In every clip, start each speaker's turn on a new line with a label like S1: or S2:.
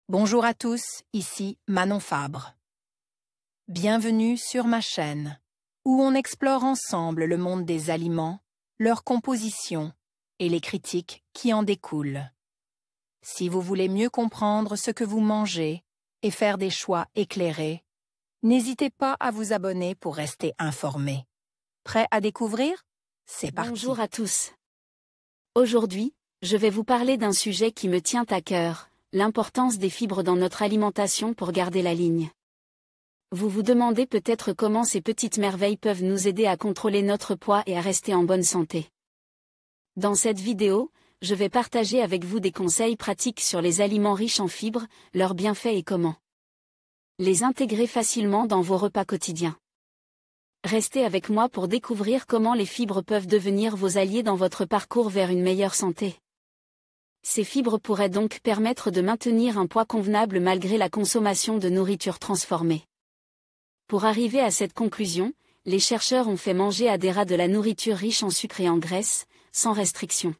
S1: Bonjour à tous, ici Manon Fabre. Bienvenue sur ma chaîne, où on explore ensemble le monde des aliments, leur composition et les critiques qui en découlent. Si vous voulez mieux comprendre ce que vous mangez et faire des choix éclairés, n'hésitez pas à vous abonner pour rester informé. Prêt à découvrir? C'est parti.
S2: Bonjour à tous. Aujourd'hui, je vais vous parler d'un sujet qui me tient à cœur, l'importance des fibres dans notre alimentation pour garder la ligne. Vous vous demandez peut-être comment ces petites merveilles peuvent nous aider à contrôler notre poids et à rester en bonne santé. Dans cette vidéo, je vais partager avec vous des conseils pratiques sur les aliments riches en fibres, leurs bienfaits et comment les intégrer facilement dans vos repas quotidiens. Restez avec moi pour découvrir comment les fibres peuvent devenir vos alliés dans votre parcours vers une meilleure santé. Ces fibres pourraient donc permettre de maintenir un poids convenable malgré la consommation de nourriture transformée. Pour arriver à cette conclusion, les chercheurs ont fait manger à des rats de la nourriture riche en sucre et en graisse, sans restriction.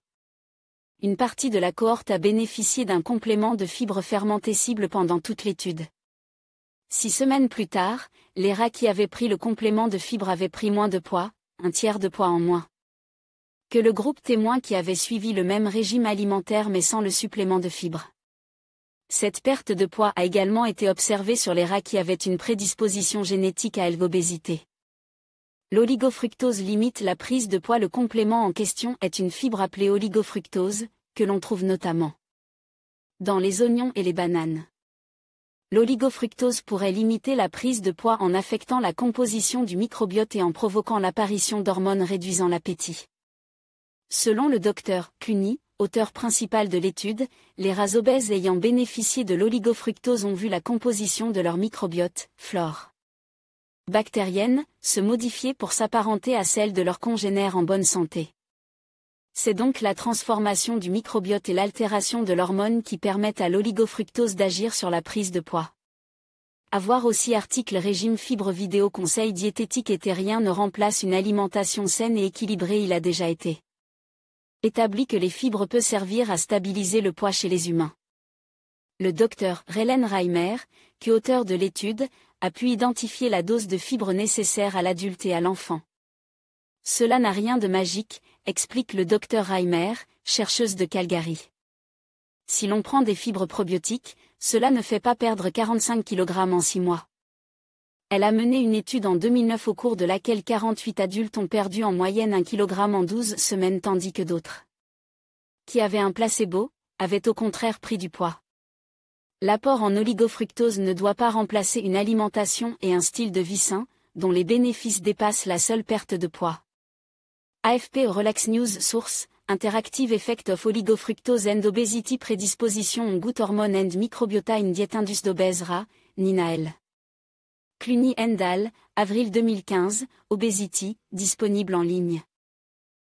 S2: Une partie de la cohorte a bénéficié d'un complément de fibres fermentées cibles pendant toute l'étude. 6 semaines plus tard, les rats qui avaient pris le complément de fibres avaient pris moins de poids, un tiers de poids en moins, que le groupe témoin qui avait suivi le même régime alimentaire mais sans le supplément de fibres. Cette perte de poids a également été observée sur les rats qui avaient une prédisposition génétique à l'obésité. L'oligofructose limite la prise de poids. Le complément en question est une fibre appelée oligofructose, que l'on trouve notamment dans les oignons et les bananes. L'oligofructose pourrait limiter la prise de poids en affectant la composition du microbiote et en provoquant l'apparition d'hormones réduisant l'appétit. Selon le Dr Cluny, auteur principal de l'étude, les rats obèses ayant bénéficié de l'oligofructose ont vu la composition de leur microbiote, flore bactérienne, se modifier pour s'apparenter à celle de leurs congénères en bonne santé. C'est donc la transformation du microbiote et l'altération de l'hormone qui permettent à l'oligofructose d'agir sur la prise de poids. À voir aussi article régime fibres vidéo. Conseil diététique et rien ne remplace une alimentation saine et équilibrée. Il a déjà été établi que les fibres peuvent servir à stabiliser le poids chez les humains. Le Dr Helen Reimer, qui est auteur de l'étude, a pu identifier la dose de fibres nécessaire à l'adulte et à l'enfant. Cela n'a rien de magique, explique le Dr Reimer, chercheuse de Calgary. Si l'on prend des fibres probiotiques, cela ne fait pas perdre 45 kg en 6 mois. Elle a mené une étude en 2009 au cours de laquelle 48 adultes ont perdu en moyenne 1 kg en 12 semaines tandis que d'autres, qui avaient un placebo, avaient au contraire pris du poids. L'apport en oligofructose ne doit pas remplacer une alimentation et un style de vie sain, dont les bénéfices dépassent la seule perte de poids. AFP Relax News Source, Interactive Effect of Oligofructose and Obesity Predisposition on Gut Hormone and Microbiota in Diet Indus d'obèse rat, Nina L. Cluny et al., avril 2015, Obesity, disponible en ligne.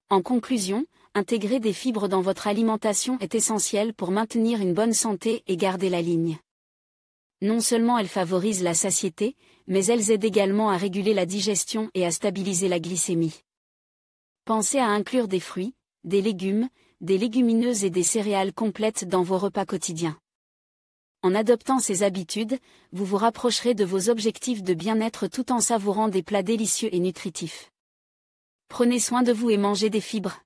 S2: En conclusion, intégrer des fibres dans votre alimentation est essentiel pour maintenir une bonne santé et garder la ligne. Non seulement elles favorisent la satiété, mais elles aident également à réguler la digestion et à stabiliser la glycémie. Pensez à inclure des fruits, des légumes, des légumineuses et des céréales complètes dans vos repas quotidiens. En adoptant ces habitudes, vous vous rapprocherez de vos objectifs de bien-être tout en savourant des plats délicieux et nutritifs. Prenez soin de vous et mangez des fibres.